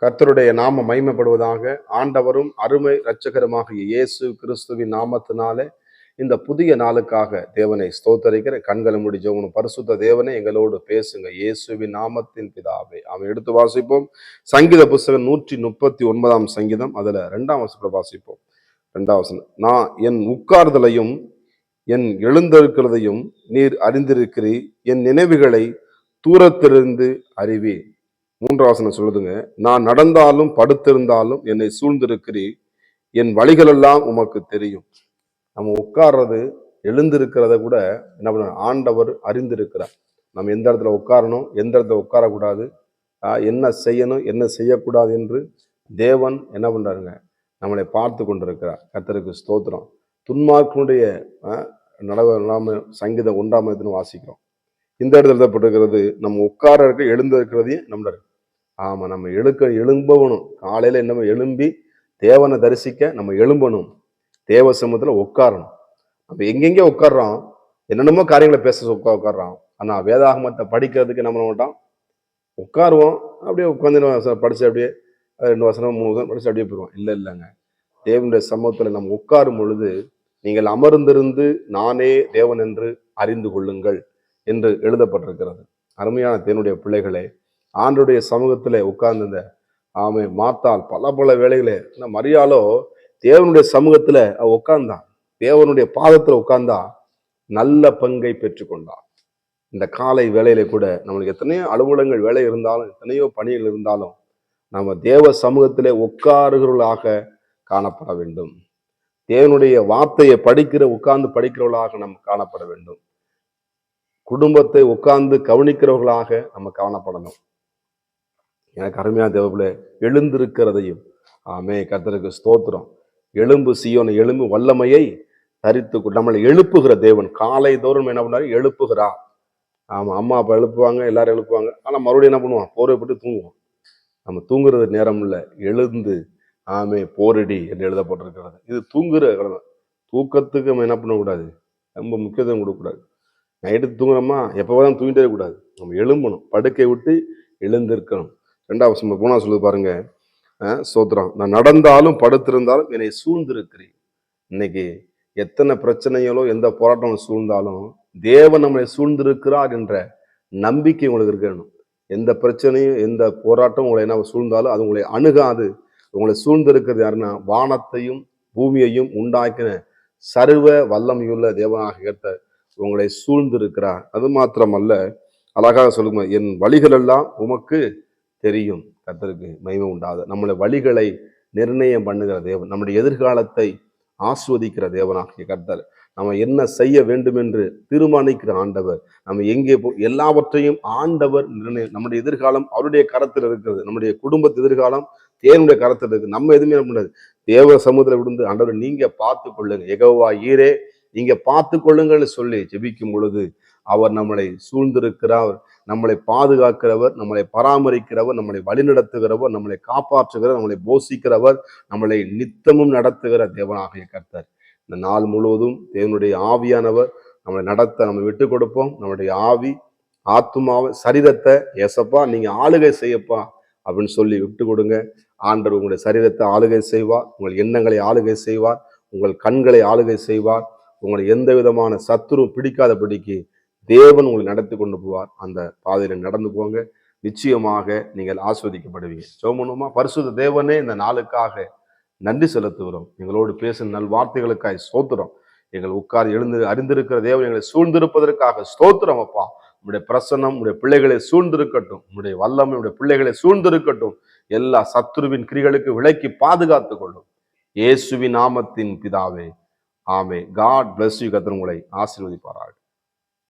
கர்த்தருடைய நாம மகிமைப்படுவதாக. ஆண்டவரும் அருமை இரட்சகருமாகிய இயேசு கிறிஸ்துவின் நாமத்தினாலே இந்த புதிய நாளுக்காக தேவனை ஸ்தோத்தரிக்கிற. கண்களை மூடி ஜெபம். பரிசுத்த தேவனே, எங்களோடு பேசுங்க இயேசுவின் நாமத்தின் பிதாவே. அவன் எடுத்து வாசிப்போம். சங்கீத புஸ்தகம் 139 சங்கீதம், அதுல 2ஆம் வசனத்தை வாசிப்போம். 2ஆம் வசனம். நான் என் உட்கார்தலையும் என் எழுந்திருக்கிறதையும் நீர் அறிந்திருக்கிறீர், என் நினைவுகளை தூரத்திலிருந்து அறிவீர். 3ஆம் வசனம் சொல்லுதுங்க, நான் நடந்தாலும் படுத்திருந்தாலும் என்னை சூழ்ந்திருக்கிறீர், என் வழிகளெல்லாம் உமக்கு தெரியும். நம்ம உட்கார்றது எழுந்திருக்கிறத கூட என்ன பண்ண ஆண்டவர் அறிந்திருக்கிறார். நம்ம எந்த இடத்துல உட்காரணும், எந்த இடத்துல உட்காரக்கூடாது, என்ன செய்யணும், என்ன செய்யக்கூடாது என்று தேவன் என்ன பண்றாருங்க, நம்மளை பார்த்து கொண்டிருக்கிறார். கர்த்தருக்கு ஸ்தோத்திரம். துன்மார்க்கனுடைய நாம சங்கீதம் 1ஆம் அதிகாரம் வாசிக்கிறோம். இந்த இடத்துல எழுதப்பட்டிருக்கிறது, நம்ம உட்கார இருக்க எழுந்திருக்கிறதையும் நம்மள. ஆமா, நம்ம எழும்பணும். காலையில என்ன எழும்பி தேவனை தரிசிக்க நம்ம எழும்பணும். தேவ சமூகத்துல உட்காரணும். நம்ம எங்கெங்கே உட்கார்றோம், என்னென்னமோ காரியங்களை பேச உட்கார்றோம். ஆனா வேதாகமத்தை படிக்கிறதுக்கு என்ன பண்ண மாட்டோம், உட்காருவோம். அப்படியே உட்காந்து படிச்சு அப்படியே 2 வசனம் 3 வசனம் படிச்சு அப்படியே போயிடுவோம். இல்லைங்க, தேவனுடைய சமூகத்துல நம்ம உட்காரும் பொழுது, நீங்கள் அமர்ந்திருந்து நானே தேவன் என்று அறிந்து கொள்ளுங்கள் என்று எழுதப்பட்டிருக்கிறது. அருமையான தேவனுடைய பிள்ளைகளே, ஆண்டவருடைய சமூகத்துல உட்கார்ந்து ஆமை மாத்தால் பல வேலைகளே. மரியாளோ தேவனுடைய சமூகத்துல உட்கார்ந்தான், தேவனுடைய பாதத்துல உட்கார்ந்தா நல்ல பங்கை பெற்றுக்கொண்டான். இந்த காலை வேலையில கூட நம்மளுக்கு எத்தனையோ அலுவலகங்கள் வேலை இருந்தாலும், எத்தனையோ பணிகள் இருந்தாலும், நம்ம தேவ சமூகத்திலே உட்காருகிறவர்களாக காணப்பட வேண்டும். தேவனுடைய வார்த்தையை உட்கார்ந்து படிக்கிறவர்களாக நம்ம காணப்பட வேண்டும். குடும்பத்தை உட்கார்ந்து கவனிக்கிறவர்களாக நம்ம காணப்படணும். எனக்கு அருமையான தேவர்களே, எழுந்திருக்கிறதையும் ஆமே, கர்த்தருக்கு ஸ்தோத்திரம். எழும்பு சீயோனை, எழும்பு வல்லமையை தரித்து நம்மளை எழுப்புகிற தேவன். காலை தோறும் என்ன பண்ணாரு, எழுப்புகிறார். ஆமா, அம்மா அப்பா எழுப்புவாங்க, எல்லாரும் எழுப்புவாங்க. ஆனா மறுபடியும் என்ன பண்ணுவான், போர்வைப்பட்டு தூங்குவோம். நம்ம தூங்குறது நேரம் இல்லை, எழுந்து ஆமே போரடி என்று எழுதப்பட்டிருக்கிறது. இது தூங்குற தூக்கத்துக்கு நம்ம என்ன பண்ணக்கூடாது, ரொம்ப முக்கியத்துவம் கொடுக்கக்கூடாது. நைட்டு தூங்குறோமா, எப்போதான் தூங்கிட்டே கூடாது. நம்ம எழும்பணும், படுக்கை விட்டு எழுந்திருக்கணும். 2ஆம் வசனம் 3ஆம் சொல்லுது பாருங்க, சோத்திரம். நான் நடந்தாலும் படுத்திருந்தாலும் என்னை சூழ்ந்திருக்கிறேன். இன்னைக்கு எத்தனை பிரச்சனைகளோ எந்த போராட்டம் சூழ்ந்தாலும் தேவன் நம்மளை சூழ்ந்திருக்கிறார் என்ற நம்பிக்கை உங்களுக்கு இருக்கணும். எந்த பிரச்சனையும் எந்த போராட்டம் உங்களை என்ன சூழ்ந்தாலும் அது உங்களை அணுகாது. உங்களை சூழ்ந்திருக்கிறது யாருன்னா, வானத்தையும் பூமியையும் உண்டாக்கின சர்வ வல்லமையுள்ள தேவனாக கேட்ட உங்களை சூழ்ந்திருக்கிறார். அது மாத்திரமல்ல, அழகாக சொல்லுங்க, என் வழிகள் எல்லாம் உமக்கு தெரியும். கர்த்தருக்கு மகிமை உண்டாது. நம்முடைய வழிகளை நிர்ணயம் பண்ணுகிற தேவன், நம்முடைய எதிர்காலத்தை ஆஸ்வதிக்கிற தேவனாகிய கர்த்தர், நம்ம என்ன செய்ய வேண்டும் என்று தீர்மானிக்கிற ஆண்டவர், நம்ம எங்கே எல்லாவற்றையும் ஆண்டவர் நிர்ணயம். நம்முடைய எதிர்காலம் அவருடைய கரத்தில் இருக்கிறது. நம்முடைய குடும்பத்து எதிர்காலம் தேவனுடைய கரத்தில் இருக்கு. நம்ம எதுவுமே பண்ணாது. தேவ சமுதிரம் விழுந்து, ஆண்டவர் நீங்க பார்த்து கொள்ளுங்க, யெகோவா ஈரே நீங்க பார்த்து கொள்ளுங்கள்னு சொல்லி ஜெபிக்கும் பொழுது அவர் நம்மளை சூழ்ந்திருக்கிறார், நம்மளை பாதுகாக்கிறவர், நம்மளை பராமரிக்கிறவர், நம்மளை வழிநடத்துகிறவர், நம்மளை காப்பாற்றுகிறவர், நம்மளை போஷிக்கிறவர், நம்மளை நித்தமும் நடத்துகிற தேவனாகிய கர்த்தர். இந்த நாள் முழுவதும் தேவனுடைய ஆவியானவர் நம்மளை நடத்த நம்ம விட்டு கொடுப்போம். நம்முடைய ஆவி ஆத்துமாவை சரீரத்தை ஏசப்பா நீங்க ஆளுகை செய்யப்பா அப்படின்னு சொல்லி விட்டு கொடுங்க. ஆண்டவர் உங்களுடைய சரீரத்தை ஆளுகை செய்வார், உங்கள் எண்ணங்களை ஆளுகை செய்வார், உங்கள் கண்களை ஆளுகை செய்வார். உங்களை எந்த விதமான சத்துரு பிடிக்காதபடிக்கு தேவன் உங்களை நடத்தி கொண்டு போவார். அந்த பாதையில நடந்து போங்க, நிச்சயமாக நீங்கள் ஆஸ்வதிக்கப்படுவீங்க. சோமனுமா, பரிசுத்த தேவனே, இந்த நாளுக்காக நன்றி செலுத்துகிறோம். எங்களோடு பேசும் நல் வார்த்தைகளுக்காக ஸ்தோத்திரம். எங்கள் உட்கார் எழுந்து அறிந்திருக்கிற தேவன் எங்களை சூழ்ந்திருப்பதற்காக ஸ்தோத்திரம். அப்பா, உடைய பிரசன்னம் உடைய பிள்ளைகளை சூழ்ந்திருக்கட்டும், உடைய வல்லமை உடைய பிள்ளைகளை சூழ்ந்திருக்கட்டும். எல்லா சத்துருவின் கிரிகளுக்கு விலக்கி பாதுகாத்துக் கொள்ளும். இயேசுவின் நாமத்தின் பிதாவே, ஆமே. God bless you. கர்த்தர் உங்களை ஆசீர்வதிப்பாராக.